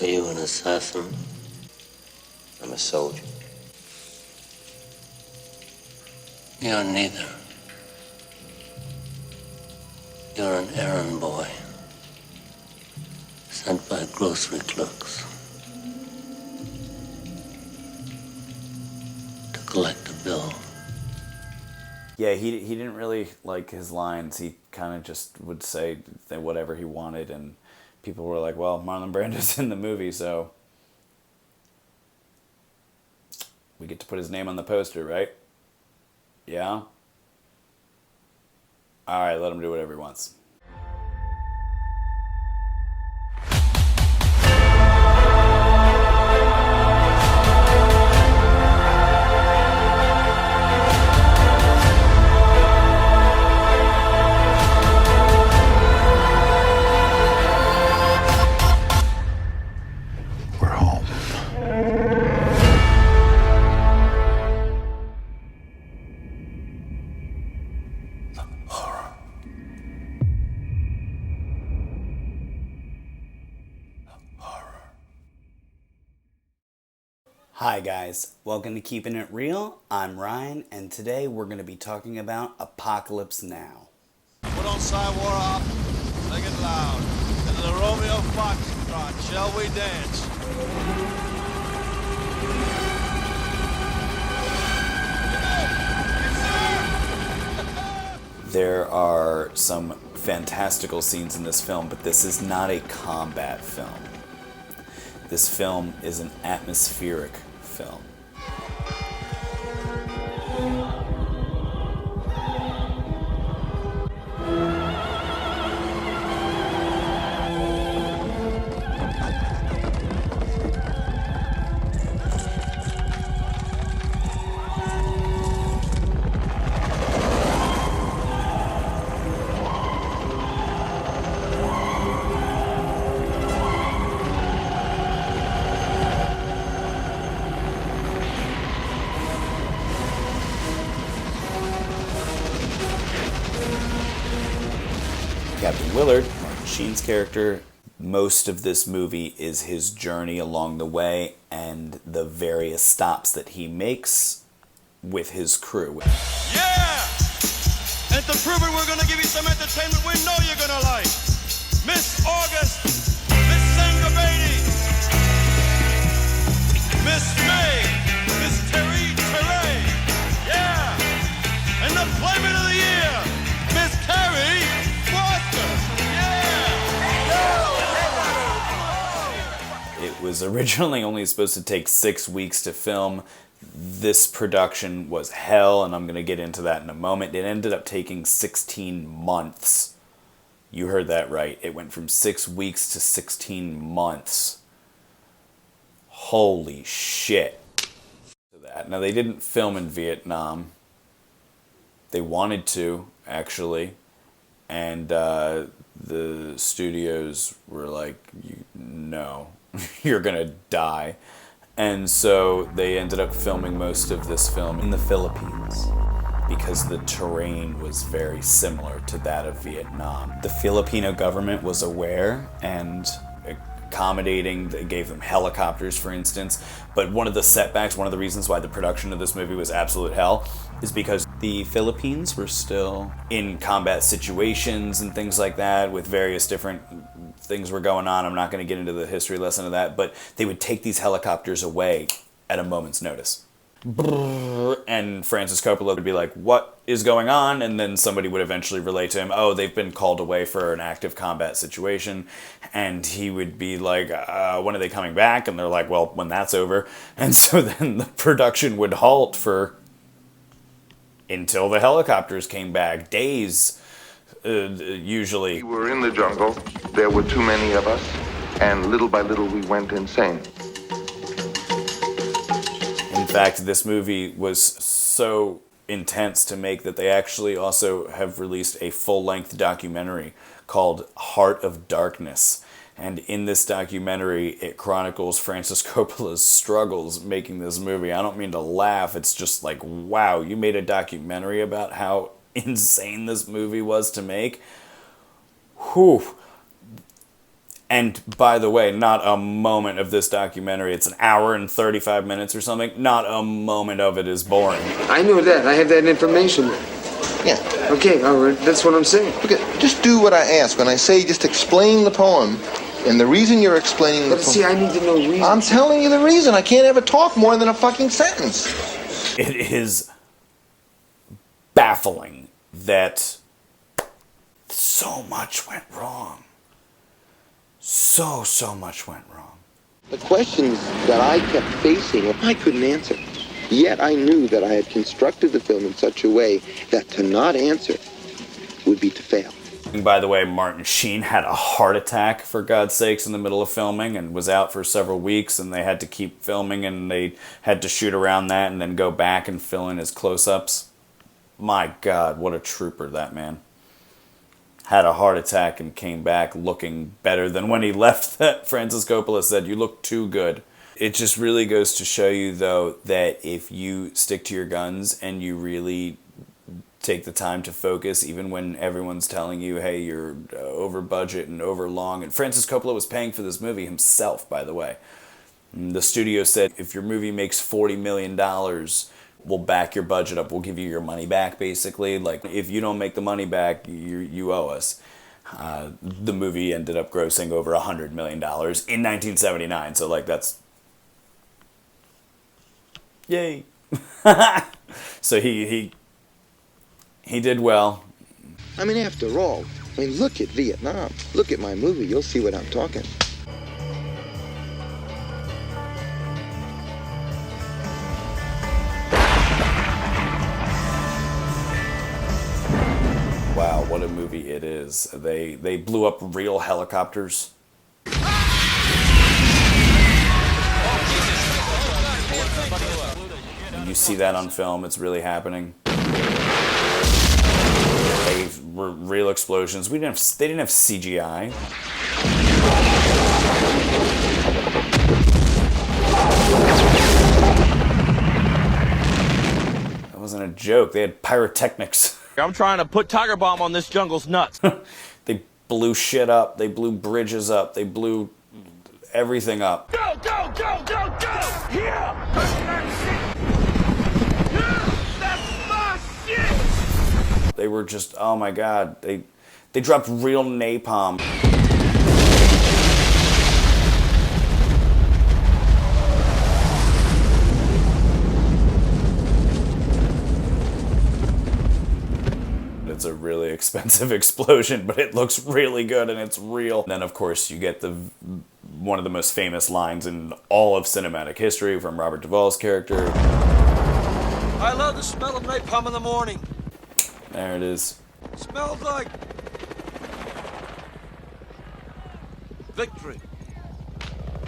Are you an assassin? I'm a soldier. You're neither. You're an errand boy, sent by grocery clerks to collect a bill. Yeah, he didn't really like his lines. He kind of just would say whatever he wanted, and people were like, well, Marlon Brando's in the movie, so we get to put his name on the poster, right? Yeah? Alright, let him do whatever he wants. We're home. Hi guys, welcome to Keeping It Real. I'm Ryan, and today we're going to be talking about Apocalypse Now. Put on sidewalk up, sing it loud. Into the Romeo Foxtrot, shall we dance? There are some fantastical scenes in this film, but this is not a combat film. This film is an atmospheric film. Captain Willard, Martin Sheen's character, most of this movie is his journey along the way and the various stops that he makes with his crew. Yeah! And to prove it, we're gonna give you some entertainment we know you're gonna like. Miss August, Miss Sangabady, Miss May, Miss Terry Terray, yeah! And the Playmate of the Year, Miss Carrie Foster, yeah! It was originally only supposed to take 6 weeks to film. This production was hell, and I'm going to get into that in a moment. It ended up taking 16 months. You heard that right. It went from 6 weeks to 16 months. Holy shit. Now, they didn't film in Vietnam. They wanted to, actually. And the studios were like, no, you're going to die. And so they ended up filming most of this film in the Philippines because the terrain was very similar to that of Vietnam. The Filipino government was aware and accommodating. They gave them helicopters, for instance. But one of the setbacks, one of the reasons why the production of this movie was absolute hell is because the Philippines were still in combat situations and things like that with various different things were going on. I'm not going to get into the history lesson of that, but they would take these helicopters away at a moment's notice. And Francis Coppola would be like, what is going on? And then somebody would eventually relate to him, oh, they've been called away for an active combat situation. And he would be like, when are they coming back? And they're like, well, when that's over. And so then the production would halt for until the helicopters came back. Days, usually. We were in the jungle. There were too many of us, and little by little we went insane. In fact, this movie was so intense to make that they actually also have released a full-length documentary called Heart of Darkness. And in this documentary, it chronicles Francis Coppola's struggles making this movie. I don't mean to laugh. It's just like, wow, you made a documentary about how insane this movie was to make? Whew. And by the way, not a moment of this documentary, it's an hour and 35 minutes or something, not a moment of it is boring. I knew that. I have that information. Yeah. Okay, Howard, that's what I'm saying. Look, just do what I ask. When I say just explain the poem, and the reason you're explaining the But poem... see, I need to know reason. I'm telling you the reason. I can't ever talk more than a fucking sentence. It is baffling that so much went wrong. So much went wrong. The questions that I kept facing, I couldn't answer. Yet I knew that I had constructed the film in such a way that to not answer would be to fail. And by the way, Martin Sheen had a heart attack, for God's sakes, in the middle of filming and was out for several weeks, and they had to keep filming and they had to shoot around that and then go back and fill in his close-ups. My God, what a trooper, that man. Had a heart attack and came back looking better than when he left. Francis Coppola said, "You look too good." It just really goes to show you, though, that if you stick to your guns and you really take the time to focus, even when everyone's telling you, hey, you're over budget and over long. And Francis Coppola was paying for this movie himself, by the way. And the studio said, if your movie makes $40 million, we'll back your budget up. We'll give you your money back, basically. Like, if you don't make the money back, you owe us. The movie ended up grossing over $100 million in 1979. So, like, that's... Yay. So he did well. I mean, after all, look at Vietnam. Look at my movie. You'll see what I'm talking. Wow, what a movie it is. They blew up real helicopters. And you see that on film, it's really happening. They were real explosions. They didn't have CGI. That wasn't a joke. They had pyrotechnics. I'm trying to put Tiger Bomb on this jungle's nuts. They blew shit up. They blew bridges up. They blew everything up. Go, go, go, go, go! Here! That's my shit! They were just, oh my God. They dropped real napalm. It's a really expensive explosion, but it looks really good and it's real. And then, of course, you get one of the most famous lines in all of cinematic history from Robert Duvall's character. I love the smell of napalm in the morning. There it is. It smells like victory.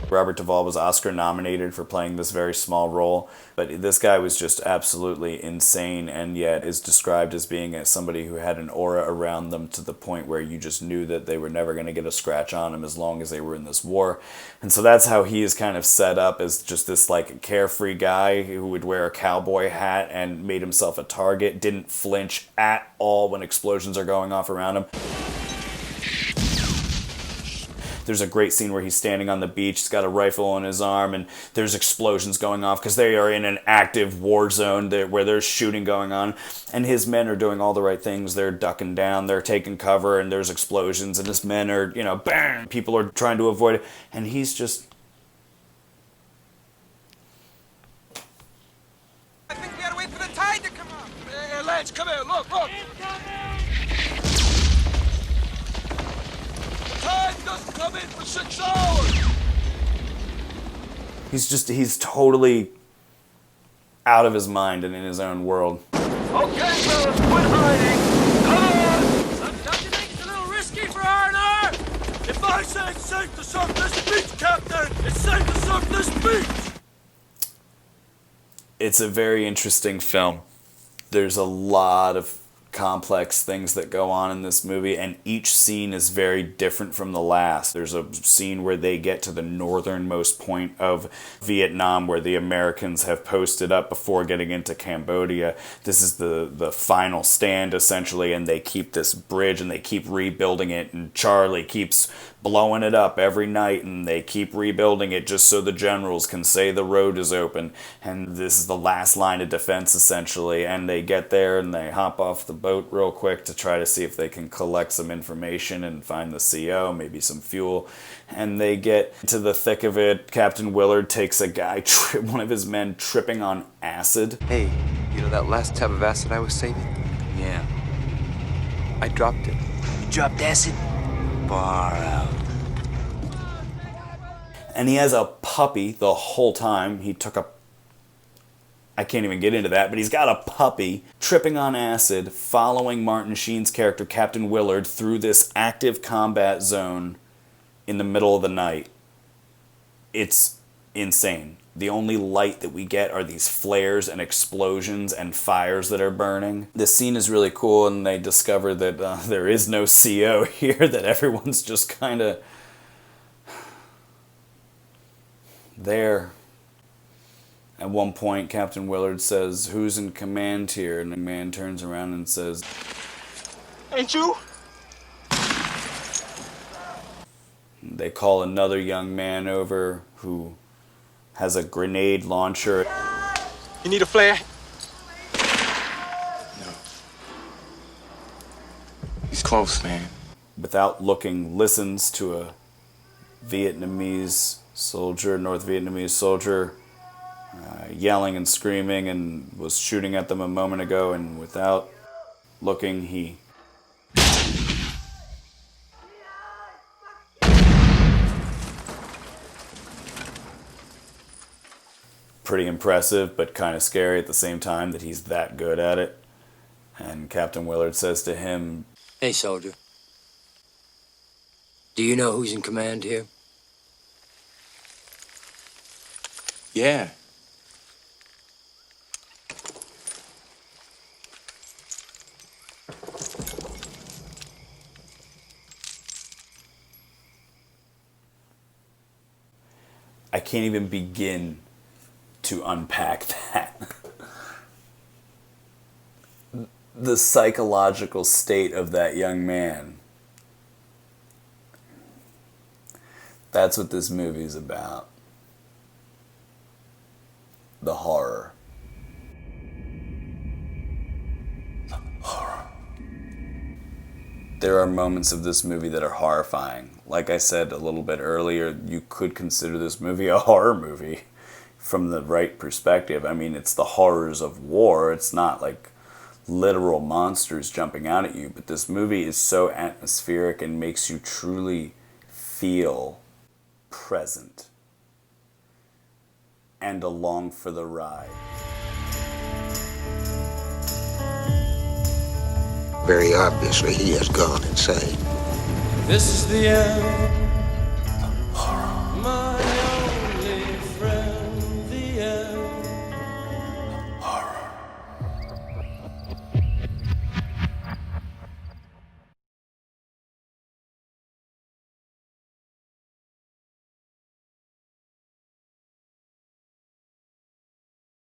Robert Duvall was Oscar nominated for playing this very small role, but this guy was just absolutely insane, and yet is described as being somebody who had an aura around them to the point where you just knew that they were never going to get a scratch on him as long as they were in this war. And so that's how he is kind of set up, as just this like carefree guy who would wear a cowboy hat and made himself a target, didn't flinch at all when explosions are going off around him. There's a great scene where he's standing on the beach, he's got a rifle in his arm, and there's explosions going off because they are in an active war zone where there's shooting going on, and his men are doing all the right things. They're ducking down, they're taking cover, and there's explosions, and his men are, bang! People are trying to avoid it, and he's just... I think we gotta wait for the tide to come up. Hey, Lance, come here, look! Tide doesn't come in for 6 hours! He's totally out of his mind and in his own world. Okay, fellas, quit hiding! Come on! Don't you think it's a little risky for R&R? If I say it's safe to surf this beach, Captain, it's safe to surf this beach! It's a very interesting film. There's a lot of complex things that go on in this movie, and each scene is very different from the last. There's a scene where they get to the northernmost point of Vietnam where the Americans have posted up before getting into Cambodia. This is the final stand, essentially, and they keep this bridge and they keep rebuilding it, and Charlie keeps blowing it up every night, and they keep rebuilding it just so the generals can say the road is open, and this is the last line of defense essentially. And they get there and they hop off the boat real quick to try to see if they can collect some information and find the CO, maybe some fuel. And they get to the thick of it. Captain Willard takes a guy, one of his men, tripping on acid. Hey, you know that last tab of acid I was saving? Yeah. I dropped it. You dropped acid? Far out. And he has a puppy the whole time. I can't even get into that, but he's got a puppy tripping on acid, following Martin Sheen's character, Captain Willard, through this active combat zone in the middle of the night. It's insane. The only light that we get are these flares and explosions and fires that are burning. The scene is really cool, and they discover that there is no CO here, that everyone's just kind of there. At one point, Captain Willard says, "Who's in command here?" And the man turns around and says, Ain't you? They call another young man over who has a grenade launcher. You need a flare? No. He's close, man. Without looking, listens to a North Vietnamese soldier, yelling and screaming, and was shooting at them a moment ago, and without looking, he pretty impressive, but kind of scary at the same time that he's that good at it. And Captain Willard says to him, Hey, soldier. Do you know who's in command here? Yeah. I can't even begin to unpack that. The psychological state of that young man. That's what this movie's about. The horror. There are moments of this movie that are horrifying. Like I said a little bit earlier, you could consider this movie a horror movie from the right perspective. I mean, it's the horrors of war. It's not like literal monsters jumping out at you, but this movie is so atmospheric and makes you truly feel present and along for the ride. Very obviously, he has gone insane. This is the end.